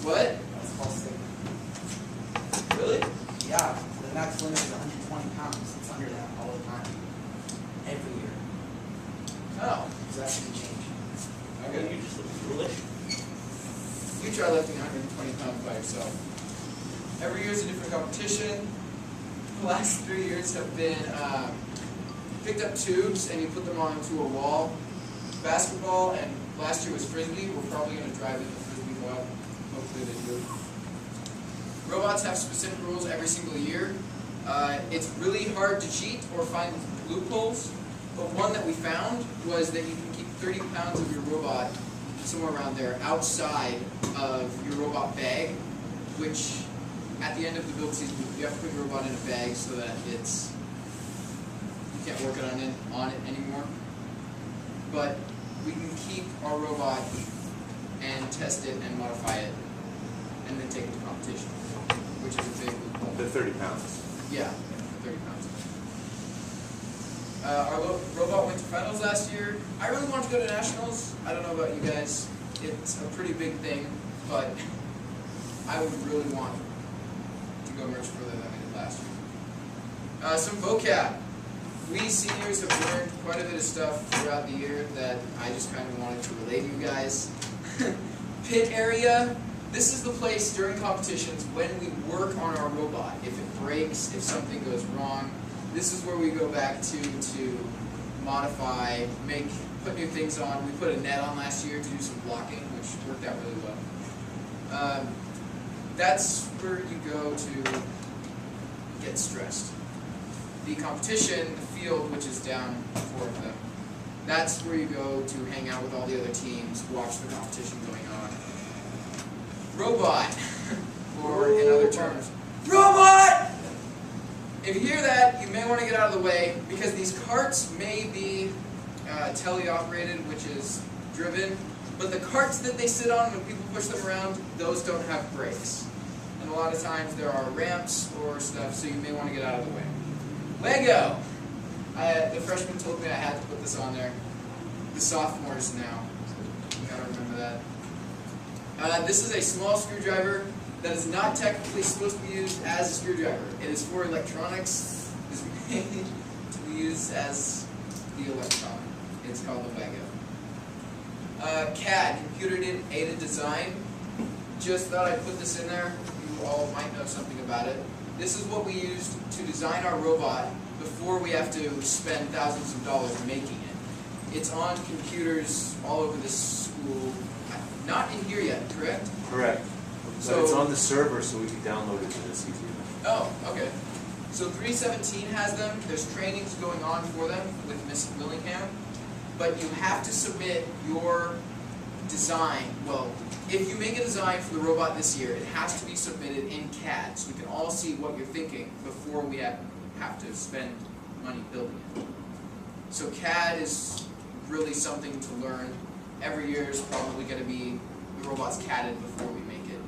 What? That's a false statement. Really? Yeah, the max limit is 120 pounds. It's under that all the time. Every year. Oh. So that should change. Okay. You just look foolish. You try lifting 120 pounds by yourself. Every year is a different competition. The last 3 years have been picked up tubes and you put them onto a wall. Basketball, and last year was frisbee. We're probably going to drive in the frisbee club. Hopefully they do. Robots have specific rules every single year. It's really hard to cheat or find loopholes, but one that we found was that you can keep 30 pounds of your robot somewhere around there outside of your robot bag, which at the end of the build season you have to put your robot in a bag so that you can't work it on it anymore. But we can keep our robot and test it and modify it and then take it to competition, which is a big loophole. The 30 pounds. Yeah, 30 pounds. Our robot went to finals last year. I really want to go to nationals. I don't know about you guys. It's a pretty big thing, but I would really want to go much further than I did last year. Some vocab. We seniors have learned quite a bit of stuff throughout the year that I just kind of wanted to relay to you guys. Pit area. This is the place during competitions when we work on our robot. If it breaks, if something goes wrong, this is where we go back to modify, put new things on. We put a net on last year to do some blocking, which worked out really well. That's where you go to get stressed. The competition, the field, which is down 4 of them, that's where you go to hang out with all the other teams, watch the competition going on. Robot, or in other terms, robot! If you hear that, you may want to get out of the way, because these carts may be teleoperated, which is driven, but the carts that they sit on when people push them around, those don't have brakes. And a lot of times there are ramps or stuff, so you may want to get out of the way. Lego! The freshman told me I had to put this on there. The sophomores now. You gotta remember that. This is a small screwdriver that is not technically supposed to be used as a screwdriver. It is for electronics. It is made to be used as the electron. It's called the Lego. CAD, computer-aided design. Just thought I'd put this in there. You all might know something about it. This is what we used to design our robot before we have to spend thousands of dollars making it. It's on computers all over this school. Not in here yet, correct? Correct. So But it's on the server, so we can download it to this easier. Oh, okay. So 317 has them. There's trainings going on for them with Miss Willingham. But you have to submit your design. Well, if you make a design for the robot this year, it has to be submitted in CAD, so we can all see what you're thinking before we have to spend money building it. So CAD is really something to learn. Every year is probably going to be the robot's CADed before we make it.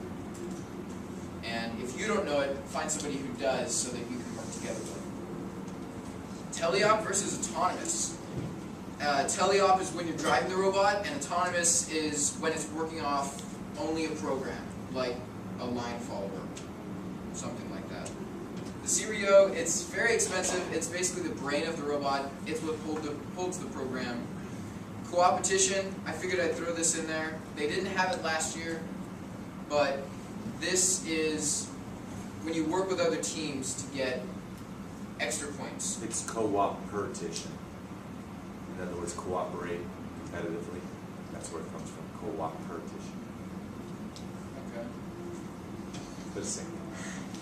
And if you don't know it, find somebody who does so that you can work together with it. Teleop versus autonomous. Teleop is when you're driving the robot, and autonomous is when it's working off only a program, like a line follower, something like that. The Cerio, it's very expensive. It's basically the brain of the robot. It's what holds the program. Coopetition, I figured I'd throw this in there. They didn't have it last year, but this is when you work with other teams to get extra points. It's co-op-petition. In other words, cooperate competitively. That's where it comes from. Co-op-petition. Okay. But it's the same.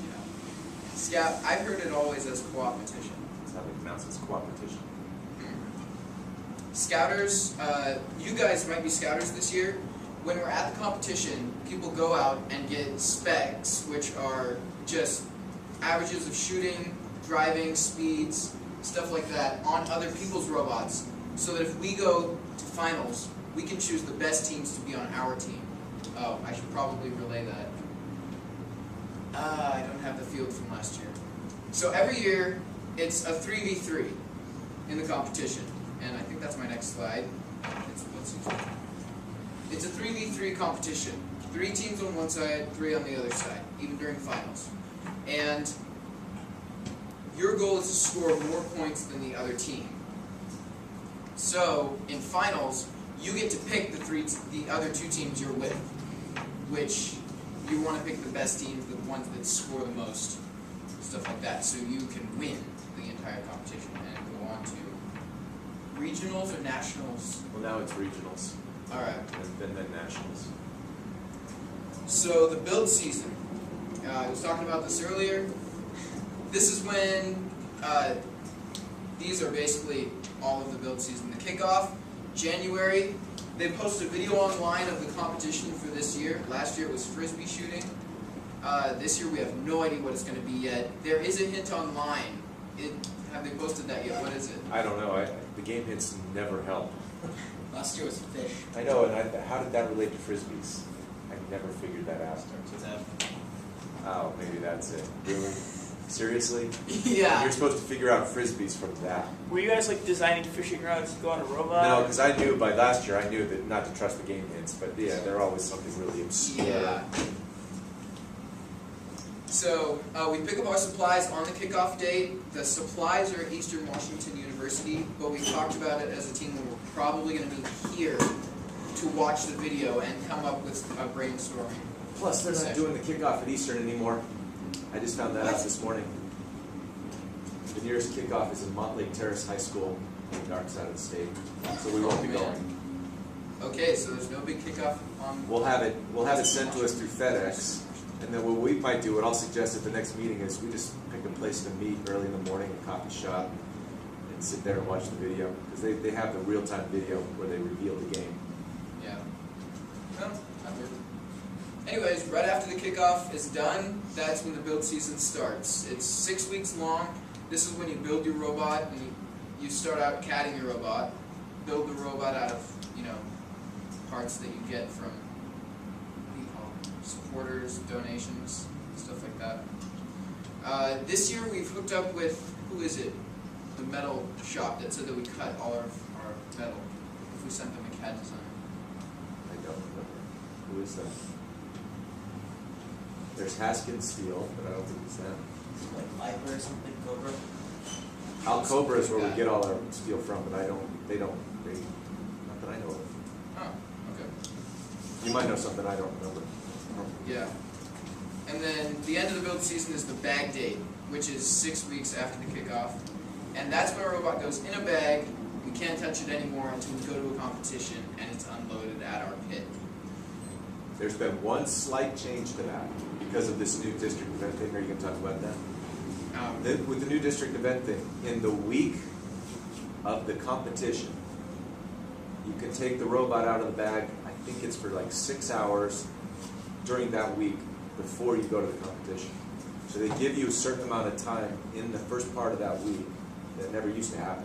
Yeah. Scout, I've heard it always as coopetition. That's how they pronounce it. It's co-opetition. Scouters, you guys might be scouters this year. When we're at the competition, people go out and get specs, which are just averages of shooting, driving, speeds, stuff like that, on other people's robots, so that if we go to finals, we can choose the best teams to be on our team. Oh, I should probably relay that. I don't have the field from last year. So every year, it's a 3v3 in the competition. And I think that's my next slide. It's a 3v3 competition. 3 teams on one side, 3 on the other side, even during finals. And your goal is to score more points than the other team. So, in finals, you get to pick the other 2 teams you're with, which you want to pick the best teams, the ones that score the most, stuff like that, so you can win the entire competition and go on to regionals or nationals. Well, now it's regionals. All right. And then nationals. So the build season. I was talking about this earlier. This is when these are basically all of the build season. The kickoff, January. They posted a video online of the competition for this year. Last year it was frisbee shooting. This year we have no idea what it's going to be yet. There is a hint online. Have they posted that yet? What is it? I don't know. The game hints never help. Last year was fish. I know, and how did that relate to frisbees? I never figured that out. Starts with F. Oh, maybe that's it. Really? Seriously? Yeah. You're supposed to figure out frisbees from that. Were you guys like designing fishing rods to go on a robot? No, because I knew by last year, I knew that not to trust the game hints, but yeah, they're always something really obscure. Yeah. So we pick up our supplies on the kickoff date. The supplies are at Eastern Washington University, but we talked about it as a team that we're probably going to meet here to watch the video and come up with a brainstorming. Plus, they're not session. doing the kickoff at Eastern anymore. I just found that out this morning. The nearest kickoff is in Montlake Terrace High School on the dark side of the state, so we won't be going. Okay, so there's no big kickoff on. We'll have it sent to us through FedEx, and then what we might do, what I'll suggest at the next meeting is we just pick a place to meet early in the morning, a coffee shop, and sit there and watch the video, because they have the real-time video where they reveal the game. Yeah. Well, that worked. Anyways, right after the kickoff is done, that's when the build season starts. It's 6 weeks long. This is when you build your robot, and you start out CADing your robot, build the robot out of, parts that you get from, what do you call them, supporters, donations, stuff like that. This year we've hooked up with, who is it? The metal shop that said that we cut all of our metal if we sent them a CAD design. I don't remember. Who is that? There's Haskins Steel, but I don't think it's them. Like Viper or something, Cobra. Alcobra is where we get all our steel from, but they not that I know of. Oh, okay. You might know something I don't remember. Yeah. And then the end of the build season is the bag date, which is 6 weeks after the kickoff. And that's when our robot goes in a bag. We can't touch it anymore until we go to a competition and it's unloaded at our pit. There's been one slight change to that because of this new district event thing. Are you going to talk about that? With the new district event thing, in the week of the competition, you can take the robot out of the bag, I think it's for like 6 hours during that week before you go to the competition. So they give you a certain amount of time in the first part of that week that never used to happen.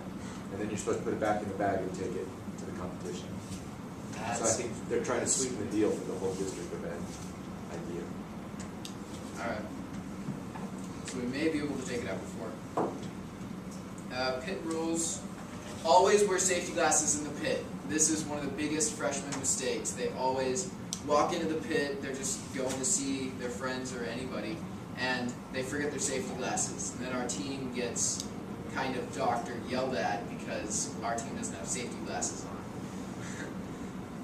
And then you're supposed to put it back in the bag and take it to the competition. So I think they're trying to sweeten the deal for the whole district event idea. Alright. So we may be able to take it out before. Pit rules. Always wear safety glasses in the pit. This is one of the biggest freshman mistakes. They always walk into the pit, they're just going to see their friends or anybody, and they forget their safety glasses. And then our team gets kind of docked or yelled at because our team doesn't have safety glasses on.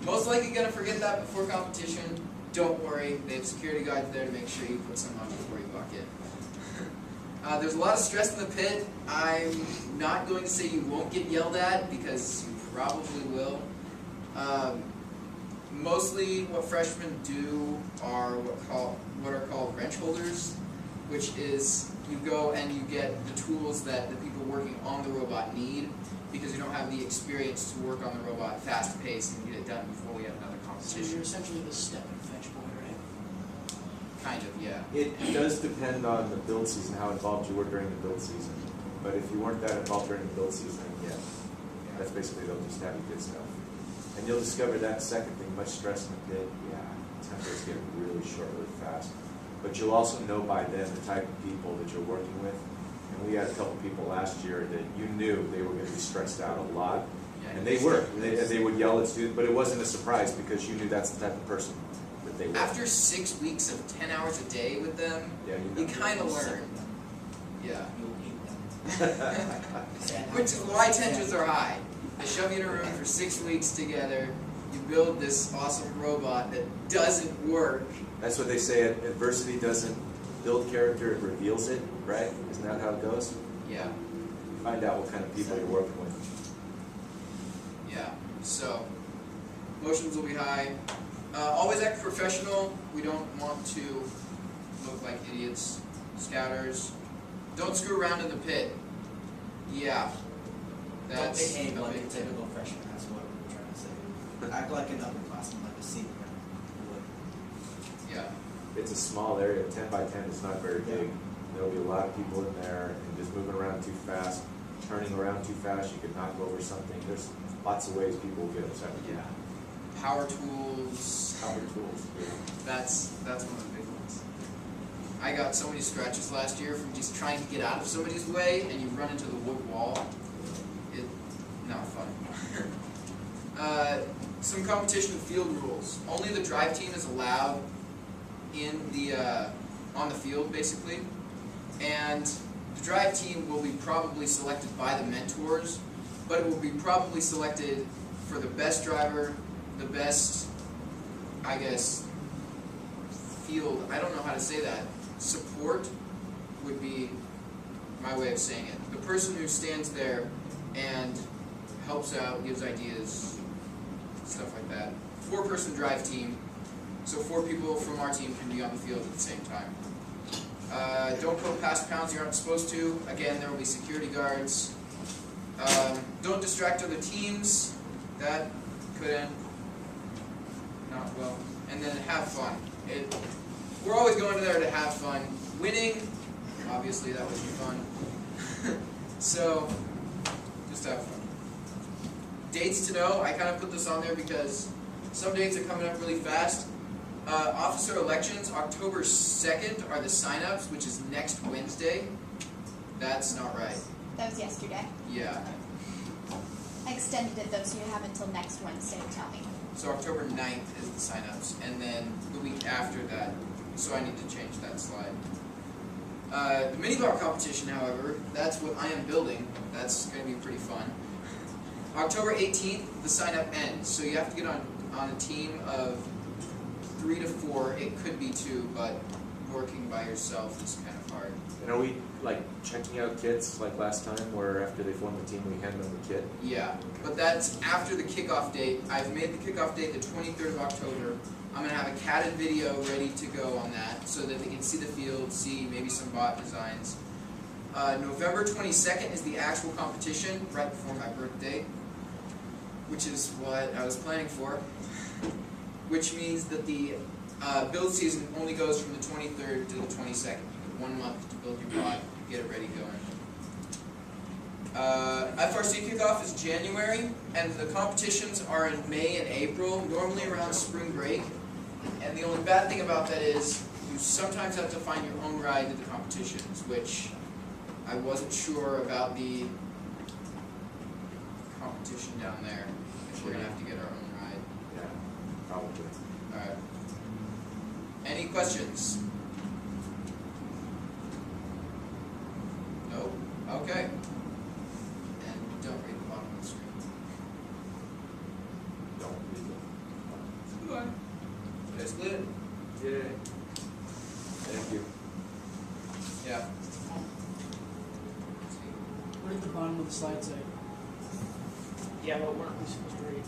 Most likely going to forget that before competition. Don't worry, they have security guards there to make sure you put some on before you walk in. There's a lot of stress in the pit. I'm not going to say you won't get yelled at, because you probably will. Mostly what freshmen do are what are called wrench holders, which is you go and you get the tools that the people working on the robot need, because you don't have the experience to work on the robot fast-paced and get it done before we have another So competition. you're essentially the step and fetch boy, right? Kind of, yeah. It does depend on the build season, how involved you were during the build season. But if you weren't that involved during the build season, yeah. That's basically they'll just have you good stuff. And you'll discover that second thing, much stress in the pit, yeah, tempers get really short really fast. But you'll also know by then the type of people that you're working with. And we had a couple people last year that you knew they were going to be stressed out a lot. Yeah, And they were. They would yell at students, but it wasn't a surprise because you knew that's the type of person that they will. After 6 weeks of 10 hours a day with them, Yeah, you kind of learn. Yeah. You'll hate them. Which is why tensions are high. They shove you in a room for 6 weeks together. You build this awesome robot that doesn't work. That's what they say. Adversity doesn't build character; it reveals it. Right? Isn't that how it goes? Yeah. You find out what kind of people you're working with. Yeah. So, emotions will be high. Always act professional. We don't want to look like idiots. Scouters. Don't screw around in the pit. Yeah. Don't That's behave a like a big tip. typical freshman, that's what we're trying to say. Act like an upperclassman, like a senior would. Yeah. It's a small area. 10 by 10 is not very big. There'll be a lot of people in there, and just moving around too fast, turning around too fast, you could knock over something. There's lots of ways people will get upset with you. Yeah. Power tools. Power tools. Yeah. That's one of the big ones. I got so many scratches last year from just trying to get out of somebody's way, and you run into the wood wall. Not fun. Some competition field rules. Only the drive team is allowed in the on the field, basically, and the drive team will be probably selected by the mentors, but it will be probably selected for the best driver, the best, I guess, field. I don't know how to say that. Support would be my way of saying it. The person who stands there and helps out, gives ideas, stuff like that. 4-person drive team, so 4 people from our team can be on the field at the same time. Don't go past pounds you aren't supposed to. Again, there will be security guards. Don't distract other teams. That could end not well. And then have fun. We're always going there to have fun. Winning, obviously that would be fun. So, just have fun. Dates to know, I kind of put this on there because some dates are coming up really fast. Officer elections, October 2nd are the sign-ups, which is next Wednesday. That's not right. That was yesterday. Yeah. I extended it though, so you have until next Wednesday to tell me. So October 9th is the sign-ups, and then the week after that, so I need to change that slide. The minibar competition, however, that's what I am building. That's going to be pretty fun. October 18th, the sign-up ends, so you have to get on a team of 3 to 4. It could be 2, but working by yourself is kind of hard. And are we like checking out kits like last time, where after they form the team, we hand them the kit? Yeah, but that's after the kickoff date. I've made the kickoff date the 23rd of October. I'm going to have a catted video ready to go on that so that they can see the field, see maybe some bot designs. November 22nd is the actual competition, right before my birthday, which is what I was planning for, which means that the build season only goes from the 23rd to the 22nd. You get 1 month to build your bot, get it ready going. FRC kickoff is January, and the competitions are in May and April, normally around spring break. And the only bad thing about that is you sometimes have to find your own ride to the competitions, which I wasn't sure about the competition down there. If we're going to have to get our own ride. Yeah, probably. Alright. Any questions? No? Okay. And don't read the bottom of the screen. Don't read it. Goodbye. That's good. Yay. Thank you. Yeah. What did the bottom of the slide say? Yeah, what weren't we supposed to read?